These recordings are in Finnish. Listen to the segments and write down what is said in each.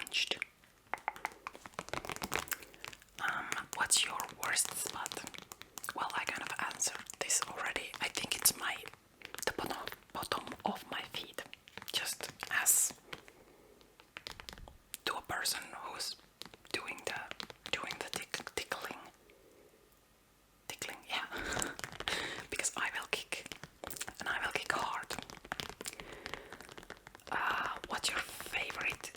punched. What's your worst spot? Well, I kind of answered this already. I think it's the bottom of my feet. Just as to a person who's doing the tickling. Tickling, yeah. Because I will kick, and I will kick hard. What's your favorite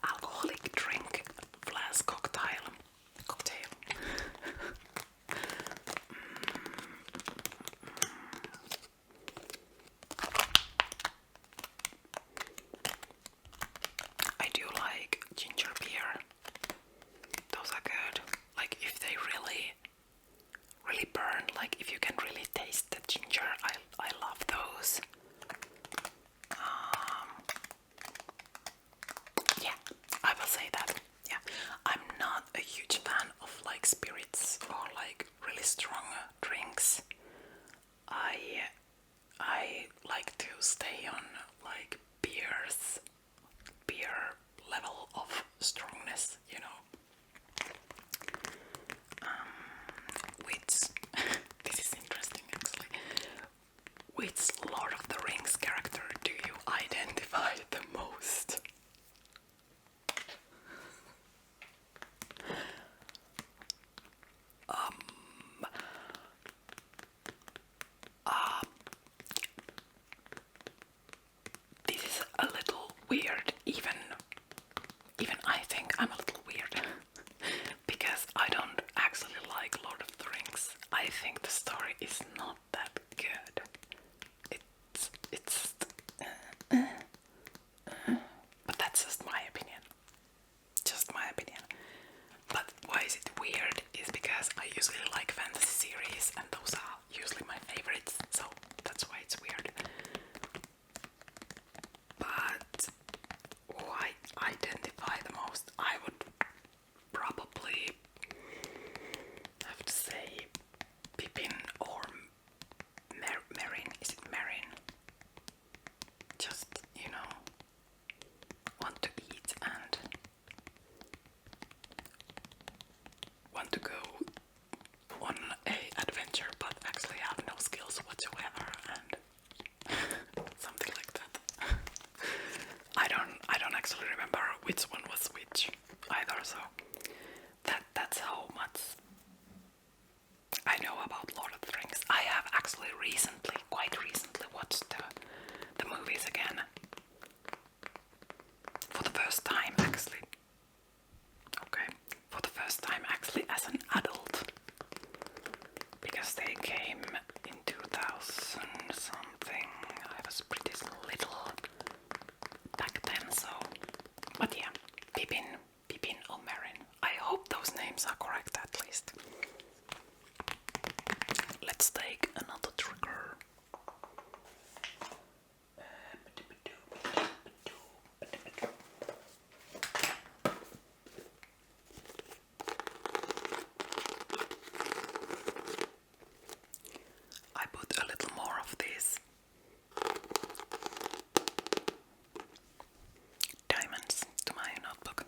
alcoholic drink / cocktail? I do like ginger beer. Those are good. Like if they really burn, like if you can really taste the ginger, I love those. Yeah, I will say that. Yeah, I'm not a huge fan of like spirits or like really strong drinks. I like to stay on like beer level of strongness, you know. Which this is interesting actually. Which Lord of the Rings character do you identify the most? This is a little weird, even I think I'm a little weird because I don't actually like Lord of the Rings. I think the story is not that good. It's but that's just my opinion. Just my opinion. But why is it weird is because I usually like fantasy series and those are usually my favorites, so that's why it's weird. But who I identify the most, I would probably have to say Pippin or Merrin. Is it Merrin? Just, you know, want to eat and want to go on a adventure but actually have no skills whatsoever and something like that. I don't actually remember which one was which either, so that's how much I know about Lord of the Rings. I have actually quite recently watched the movies again. For the first time actually. Okay. For the first time actually as an adult. Because they came in 2000 something. I was pretty little back then, so. But yeah, Pippin or Merrin. I hope those names are correct at least. Let's take another trigger. I put a little more of these diamonds to my notebook.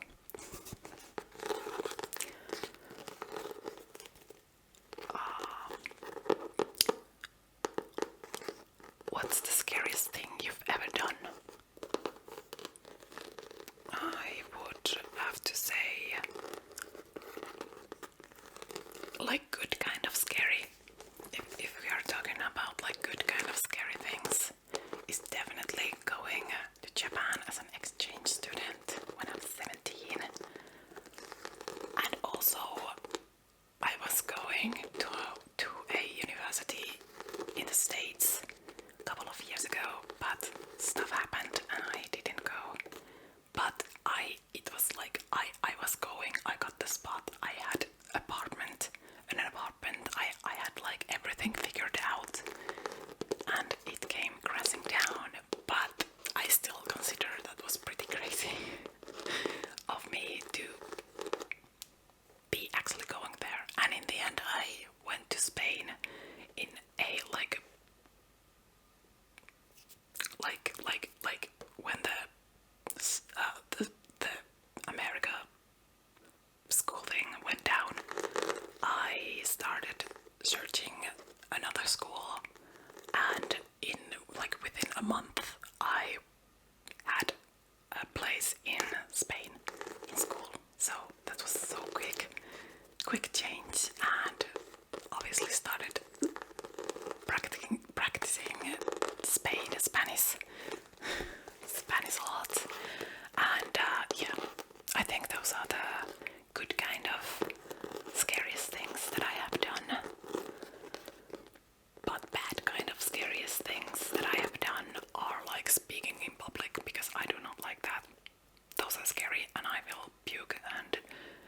I will puke and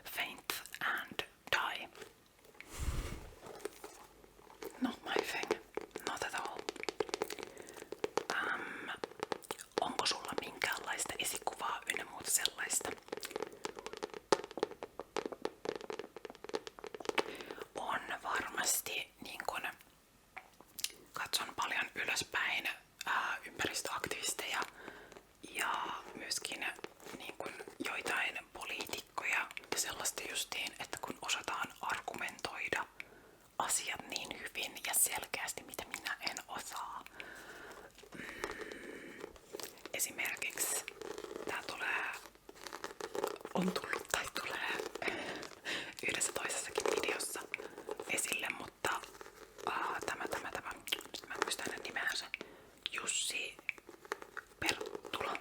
faint and die. Not my thing. Not at all. Onko sulla minkäänlaista esikuvaa ynnä muuta sellaista? On varmasti, niin kun katson paljon ylöspäin ympäristöaktivisteja ja myöskin niin kun joitain poliitikkoja ja sellaista justiin, että kun osataan argumentoida asiat niin hyvin ja selkeästi, mitä minä en osaa. Esimerkiksi tää on tullut tai tulee yhdessä toisessakin videossa esille, mutta nyt mä en muista hänen nimeänsä, Jussi Perttula.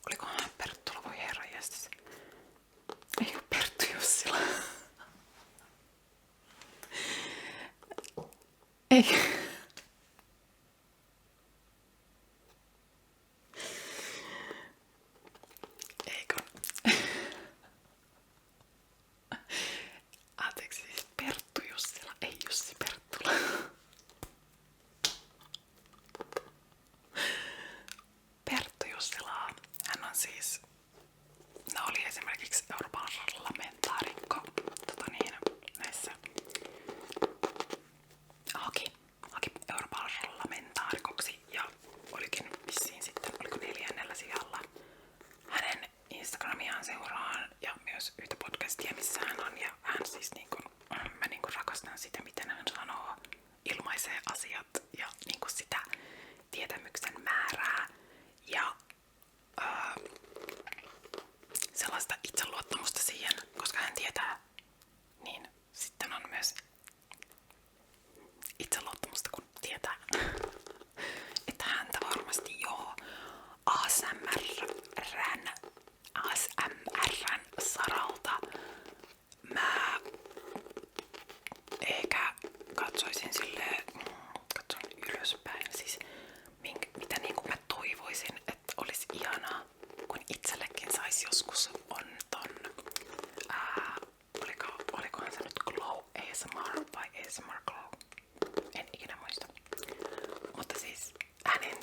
Olikohan hän Perttula, voi herranjestas. Ei oo Perttu Jussila. Ei. Eikö? Anteeksi, siis Perttu Jussila, ei Jussi Perttula. Perttu Jussila, hän on siis, oli esimerkiksi Euroopan parlamentaarikko, näissä, haki Euroopan parlamentaarikoksi ja olikin vissiin sitten, oliko 4. sijalla. Hänen Instagramiaan seuraan ja myös yhtä podcastia, missä hän on, ja hän siis mä rakastan sitä, miten hän sanoo, ilmaisee asiat ja sitä tietämyksen määrää ja sellaista itseluottamusta siihen, koska hän tietää, niin sitten on myös itseluottamusta, kun tietää, että häntä varmasti ASMR:n saralta mä ehkä katson ylöspäin, siis mitä mä toivoisin, että olisi ihanaa, kun itsellekin saisi joskus on olikohan se nyt Glow ASMR vai ASMR Glow, en ikinä muista, mutta siis hänen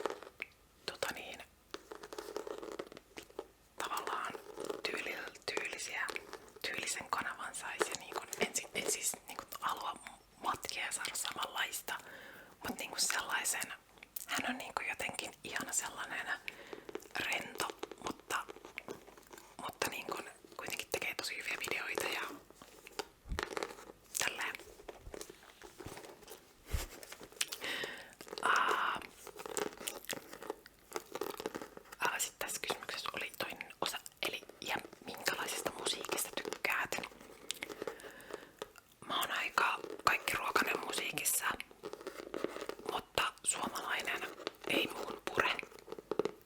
tavallaan tyylisen kanavan saisi ja en siis halua matkia ja saada samanlaista, mutta sellaisen, hän on jotenkin ihana sellainen rento, mutta kuitenkin tekee tosi hyviä videoita ja tälleen. Sitten tässä kysymyksessä oli toinen osa, eli ja minkälaisesta musiikista tykkäät? Mä oon aika kaikkiruokainen musiikissa, mutta suomalainen ei muun pure.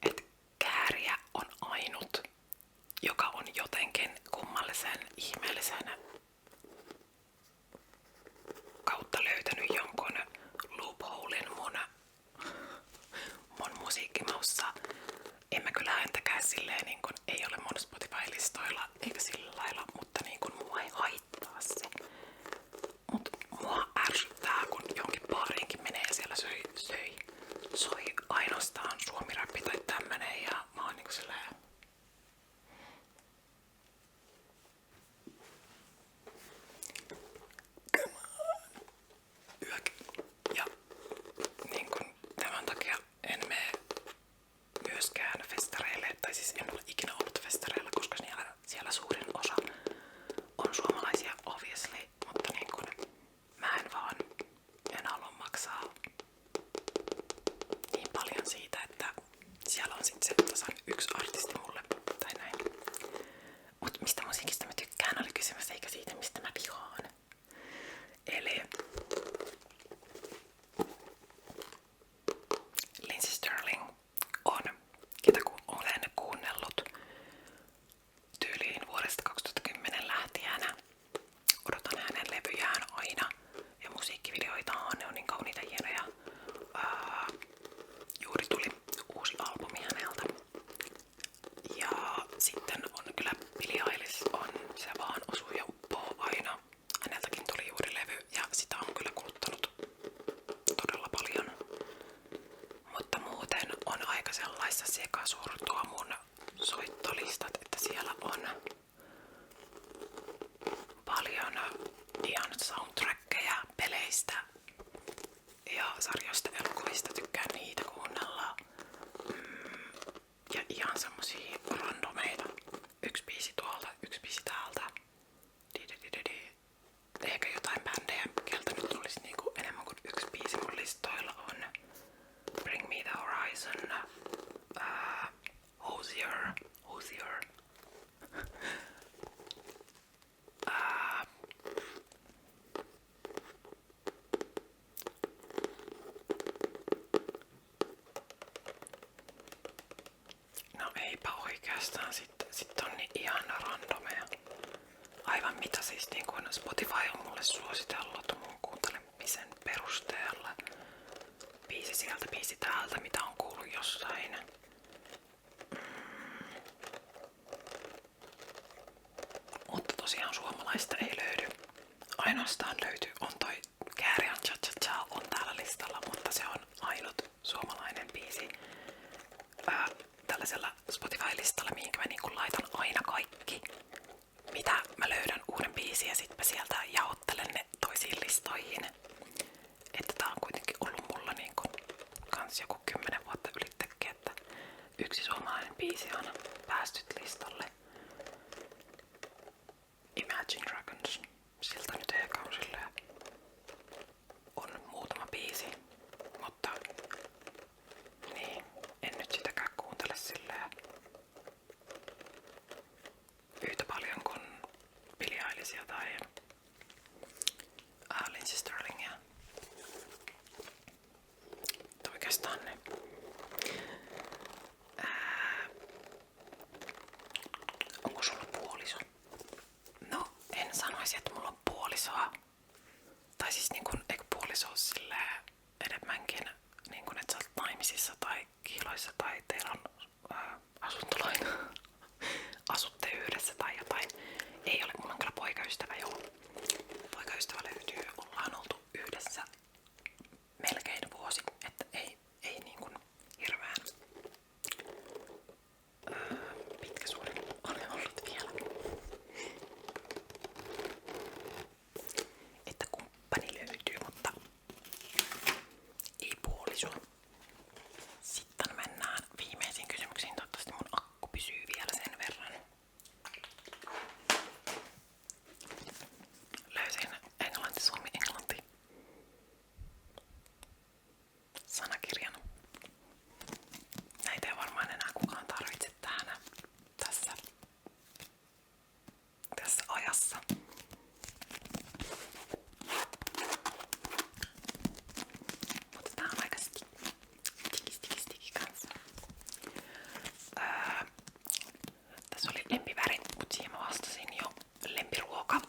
Et Kääriä on ainut, joka on jotenkin kummallisen, ihmeellisen kautta löytänyt jonkun loopholein mun musiikkimaussa. En mä kyllä häntäkään silleen, ei ole mun Spotify-listoilla eikä sillä lailla, mutta mua ei haittaa se. Mut mua ärsyttää, kun jonkin baariinkin menee ja siellä soi ainoastaan suomirappi tai tämmönen ja mä oon silleen. aivan mitä siis niin kuin Spotify on mulle suositellut mun kuuntelemisen perusteella. Biisi sieltä, biisi täältä, mitä on kuullut jossain. Mutta tosiaan suomalaista ei löydy. Ainoastaan löytyy on toi Kääriän Cha Cha Cha on täällä listalla, mutta se on ainut suomalainen biisi tällaisella Spotify-listalla, mihinkä mä niinku laitan aina kaikki, mitä mä löydän uuden biisin ja sit mä sieltä jaottelen ne toisiin listoihin. Että tää on kuitenkin ollut mulla niinku kans joku 10 vuotta ylittekin, että yksi suomalainen biisi on päässyt listalle. Imagine Dragons. Siltä nyt ehkä on silleen, on muutama biisi, mutta niin, en nyt sitäkään kuuntele silleen yhtä paljon kuin Billie Eilishia tai Lindsey Sterlingia. Oikeastaan ne. Onko sulla puoliso? No, en sanoisi, että mulla on puolisoa. Tai siis niin kun, eikö puoliso ole silleen enemmänkin, niin kun, että sä oot naimisissa tai kiiloissa tai teillä on asuntolaina. Asutte yhdessä tai jotain. Ei ole, mulla on kyllä poikaystävä, joo. Poikaystävä löytyy, ollaan oltu yhdessä melkein vuosi, että ei niin kuin hirveän pitkä suhde ole ollut vielä. Että kumppani löytyy, mutta ei puoliso. Sitten mennään viimeisiin kysymyksiin. Toivottavasti mun akku pysyy vielä sen verran. Löysin englanti, suomi, englanti sanakirjan. Näitä ei varmaan enää kukaan tarvitse tähän tässä ajassa. Mutta tää on aika stiki kanssa. Tässä oli lempiväri, mutta siihen mä vastasin jo lempiruoka.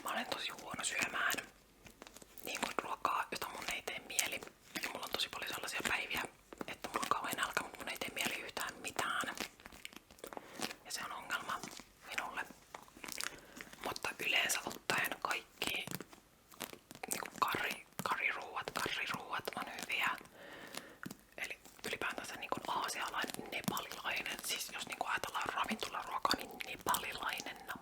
Mä olen tosi huono syömään niin kuin ruokaa, jota mun ei tee mieli. Ja mulla on tosi paljon sellaisia päiviä, että mulla on kauhean nälkä, mutta mun ei tee mieli yhtään mitään. Ja se on ongelma minulle. Mutta yleensä ottaen kaikki niin kuin karriruuat on hyviä. Eli ylipäätänsä niin kuin aasialainen, nepalilainen. Siis jos niin kuin ajatellaan ravintolaruokaa, niin nepalilainen nam.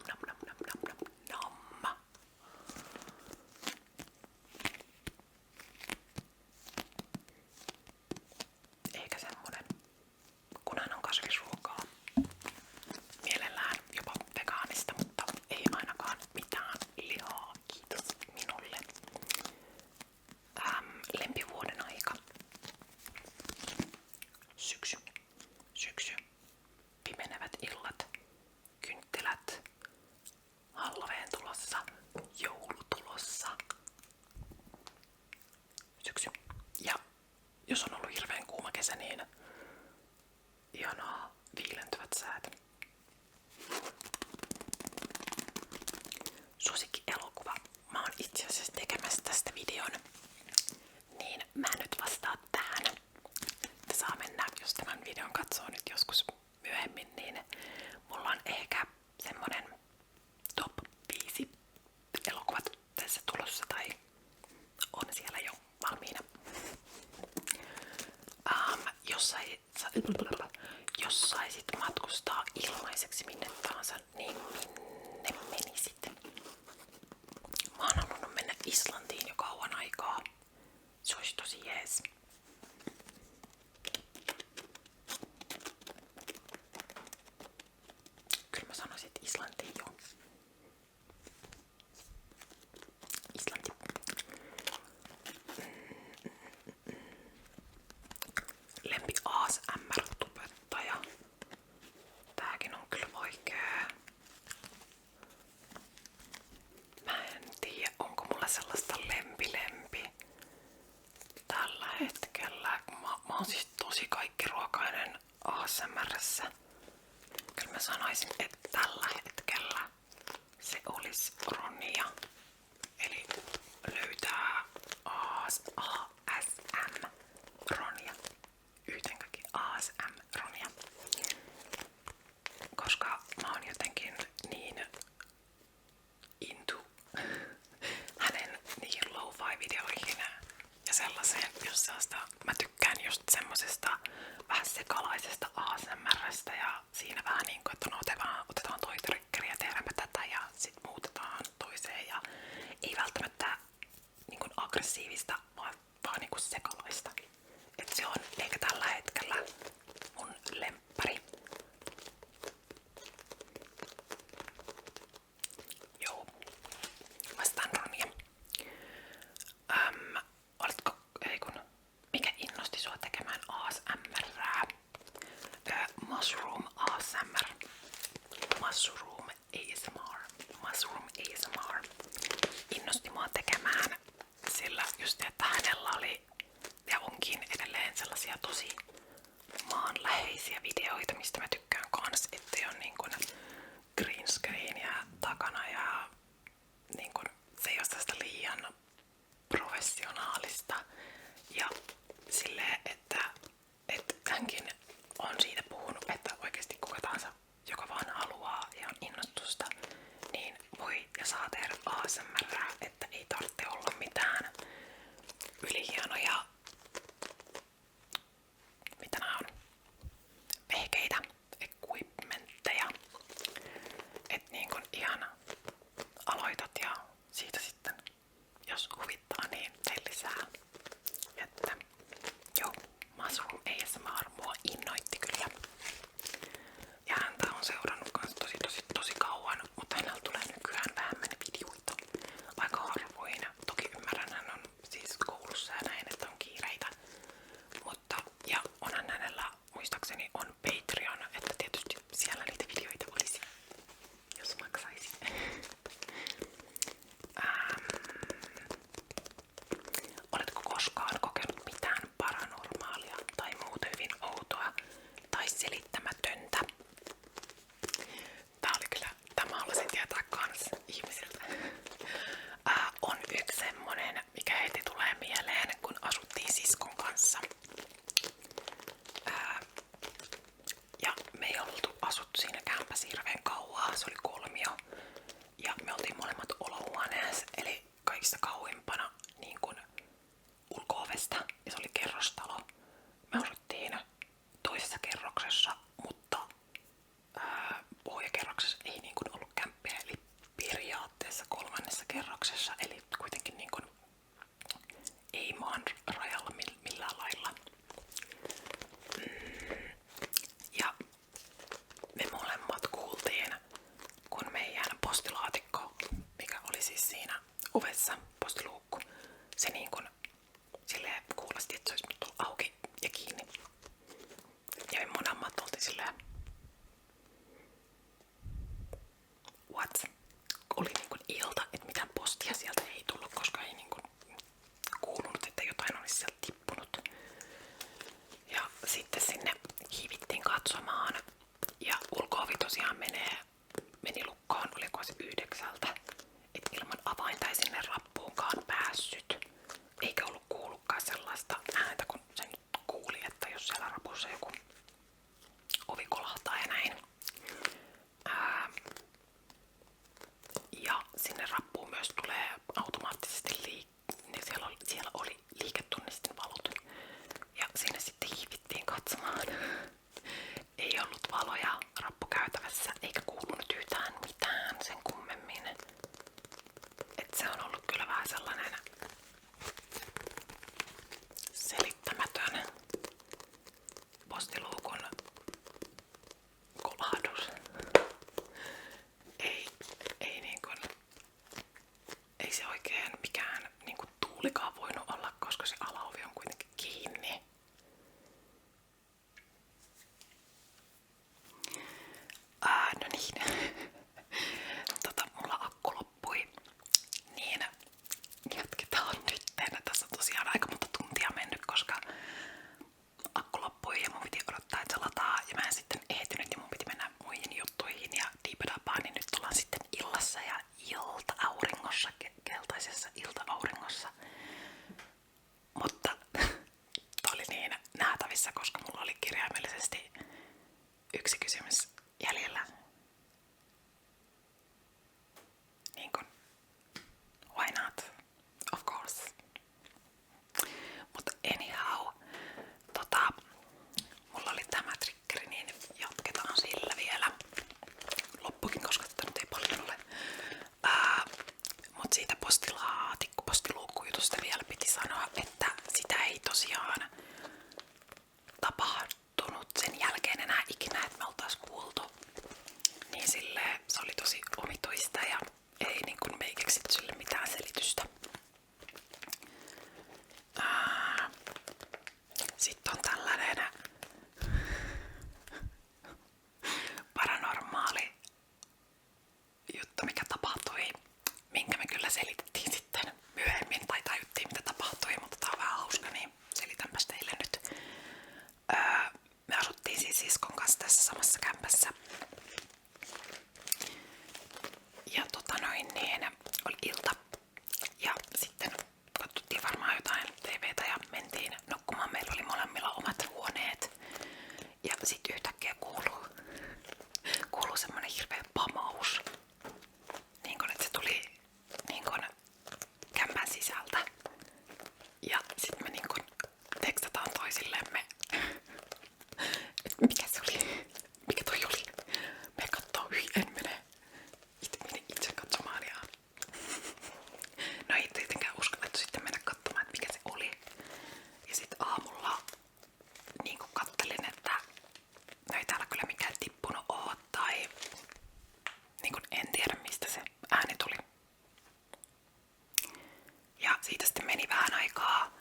Eikä semmonen, kunhan on kasvisruokaa. Mielellään jopa vegaanista, mutta ei ainakaan mitään lihaa, kiitos minulle. Lempivuoden aika. Syksy. Pimenevät illat. Kynttilät. Halloween tulossa. Joulu tulossa. Syksy. Ja jos on ollut hirveän kuuma kesä, niin ihanaa viilentyvät säät. Suosikkielokuva. Mä oon itse asiassa tekemässä tästä videon. Niin mä nyt vastaan tähän. Että saa mennä, jos tämän videon katsoo nyt joskus myöhemmin, niin mulla on ehkä semmonen top 5 elokuvat tässä tulossa tai on siellä jo valmiina. Jos saisit matkustaa ilmaiseksi minne tahansa, niin minne menisit? Mä oon halunnut mennä Islantiin jo kauan aikaa. Se olisi tosi jees. Kyllä mä sanoisin, että Islantiin jo. Islanti. Lempi ASMR-tubettaja. Tääkin on kyllä vaikea. Mä en tiedä, onko mulla sellaista lempi tällä hetkellä. Mä oon siis tosi kaikkiruokainen ASMR:ssä. mä sanoisin, että tällä hetkellä se olisi Ronja. Eli löytää ASM Ronja. Yhtenkäkin ASM Ronja. Koska mä oon jotenkin niin into hänen niihin lo-fi-videoihin ja sellaiseen, jos sellaista, mä tykkään just semmosesta vähän sekalaisesta ASMRstä ja siinä vähän niinku, että no otetaan toi triggeri ja tehdäänpä tätä ja sit muutetaan toiseen ja ei välttämättä niinku aggressiivista, vaan niinku sekalaista. Et se on ehkä tällä hetkellä mun lemppari. Joo, vastaan Ronja. Mikä innosti sua tekemään ASMRää? Mushroom ASMR. Mushroom ASMR. Mushroom ASMR. Innosti mua tekemään sillä just, että hänellä oli ja onkin edelleen sellaisia tosi maanläheisiä videoita, mistä mä tykkään kans, ettei on niin kuin green screenia takana ja niin kuin se ei ole sellaista liian professionaalista ja silleen, että hänkin on siitä puhunut, että oikeasti kuka tahansa, joka vaan haluaa ja on innostusta, niin voi ja saa tehdä ASMRää, että ei tarvitse olla mitään ylihienoja, mitä nää on, vehkeitä, equipmentteja, et niin kun ihan aloitat ja siitä sitten, jos huvittaa, niin tein lisää, että joo, Mushroom ASMR mua innoitti kyllä. Ja häntä on seurannut kans tosi kauan, mutta hänellä tulee nykyään vähemmän videoita. Aika harvoin. Toki ymmärrän, hän on siis koulussa ja näin, että on kiireitä. Mutta, ja onhan hänellä, muistaakseni on Patreon, että tietysti siellä niitä videoita olisi, jos maksaisi. Oletko koskaan kokenut mitään paranormaalia tai muuta hyvin outoa tai selittämätöntä? Tämä haluaisin tietää kans ihmisiltä. On yksi semmonen, mikä heti tulee mieleen, kun asuttiin siskon kanssa. Ja me ei oltu asuttu siinä kämpässä hirveän kauaa, se oli 3. Ja me oltiin molemmat olohuoneessa, eli kaikista kauimpana niin kuin ulko-ovesta, ja se oli kerrostalo. Me asuttiin toisessa kerroksessa, mutta pohjakerroksessa ei niin kuin ollut kämppiä, eli periaatteessa 3. kerroksessa, eli kuitenkin niin kuin ei maan rajalla millään lailla. Ja me molemmat kuultiin, kun meidän postilaatikko, mikä oli siis siinä ovessa, postiluukku, se niin kuin silleen kuulosti, että se olisi tullut auki ja kiinni. Ja me molemmat oltiin silleen, what? Oli niin kuin ilta, että mitään postia sieltä ei tullut, koska ei niin kuin kuulunut, että jotain olisi sieltä tippunut. Ja sitten sinne hiivittiin katsomaan. Ja ulko-ovi tosiaan meni lukkoon, oliko se 9. Et ilman avainta ei sinne rappuunkaan päässyt. Eikä ollut kuullutkaan sellaista ääntä, kun se nyt kuuli, että jos siellä rapussa joku ovi kolahtaa ja näin. Ja sinne rappuun myös tulee automaattisesti siellä oli liiketunnistinvalot. Ja sinne sitten hiivittiin katsomaan. Ei ollut valoja rappukäytävässä eikä kuulunut yhtään mitään sen kummemmin. Et se on ollut kyllä vähän sellainen selittämätön postiluukun kolahdus. Ei se oikein mikään niinku tuulikaan voinut olla, koska se alaovi on kuitenkin kiinni. No niin. Mulla akku loppui. Niin jatketaan nyt. Tässä on tosiaan aika monta tuntia mennyt, koska akku loppui ja mun piti odottaa, että oli kirjaimellisesti yksi kysymys jäljellä. Niin kun, why not? Of course. Mutta anyhow, mulla oli tämä triggeri, niin jatketaan sillä vielä. Loppukin, koska tätä nyt ei paljon ole. Mut siitä postiluukkujutusta vielä piti sanoa, että sitä ei tosiaan tapahtunut sen jälkeen enää ikinä, että me oltais kuultu. Niin silleen se oli tosi omituista ja ei niin kun me ei keksitty sille mitään selitystä. Sitten on tällainen paranormaali juttu, mikä tapahtui, minkä me kyllä selitettiin sitten myöhemmin, tai tajuttiin mitä tapahtui, mutta tää on vähän hauska, niin selitänpäs teille nyt. Me asuttiin siis siskon kanssa tässä samassa kämpässä. Ja niin oli ilta. Ja sitten katsottiin varmaan jotain TVtä ja mentiin nukkumaan. Meillä oli molemmilla omat huoneet. Ja sitten yhtäkkiä kuuluu semmonen hirveä pamaus. Niin kun, että se tuli niin kun kämpän sisältä. Ja sit me niin kun tekstataan toisillemme. Mikä se oli? Mikä toi oli? Me kattoo, en mene itse katsomaan ja no ei tietenkään uskallettu sitten mennä katsomaan, että mikä se oli. Ja sit aamulla niin kun kattelin, että no ei täällä kyllä mikään tippunut oo tai niin kun en tiedä mistä se ääni tuli. Ja siitä sitten meni vähän aikaa.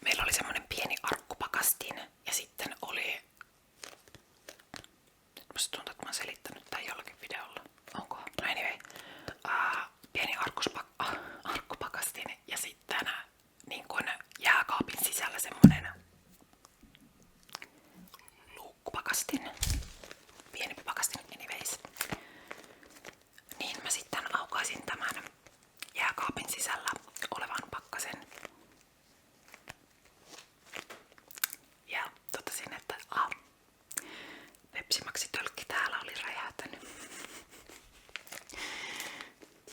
Meillä oli semmonen pieni arkkupakastin ja sitten oli... Nyt musta tuntuu, että mä oon selittänyt tän jollakin videolla. Onko? No anyway. Pieni arkkupakastin ja sitten niin kun jääkaapin sisällä semmonen luukkupakastin. Pienempi pakastin anyways. Niin mä sitten aukaisin tämän jääkaapin sisällä olevan pakkasen. Ja totesin, että Pepsi Maxi tölkki täällä oli räjähtänyt.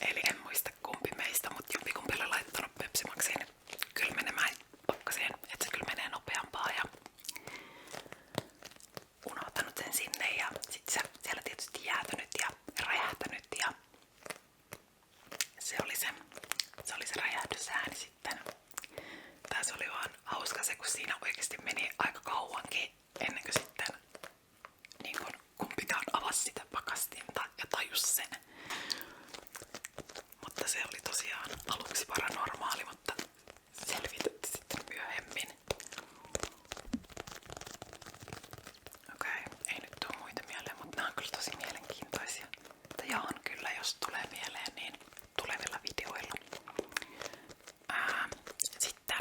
Eli en muista kumpi meistä, mutta jompikumpi oli laittanut Pepsi Maxin kylmenemään pakkaseen, että se kylmenee nopeampaa ja unohtanut sen sinne ja sit se siellä tietysti jäätynyt ja räjähtänyt ja se oli se räjähdysääni sitten. Tässä oli vaan hauska se, kun siinä oikeesti meni aika kauankin ennen kuin sitten niin kumpikaan avasi sitä pakastinta ja tajus sen. Mutta se oli tosiaan aluksi paranormaali, mutta selvitettiin sitten myöhemmin. Okei, ei nyt tuu muita mieleen, mutta nämä on kyllä tosi mielenkiintoisia. Mutta jaan kyllä, jos tulee mieleen, niin tulevilla videoilla. Sitten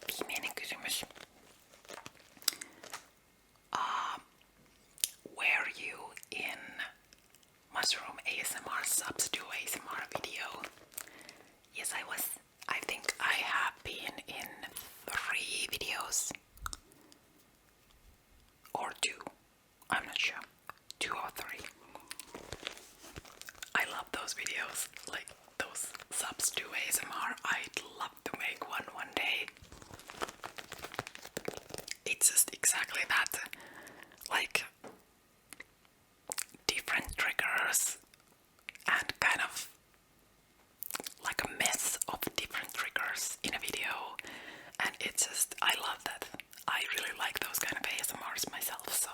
viimeinen kysymys. Were you in Mushroom ASMR Subs to ASMR video? Yes, I was. I think I have been in 3 videos. Or 2. I'm not sure. 2 or 3. I love those videos. Like those subs to ASMR. I'd love to make one day. It's just exactly that. Like different triggers and kind of like a mess of different triggers in a video, and it's just I love that. I really like those kind of ASMRs myself, so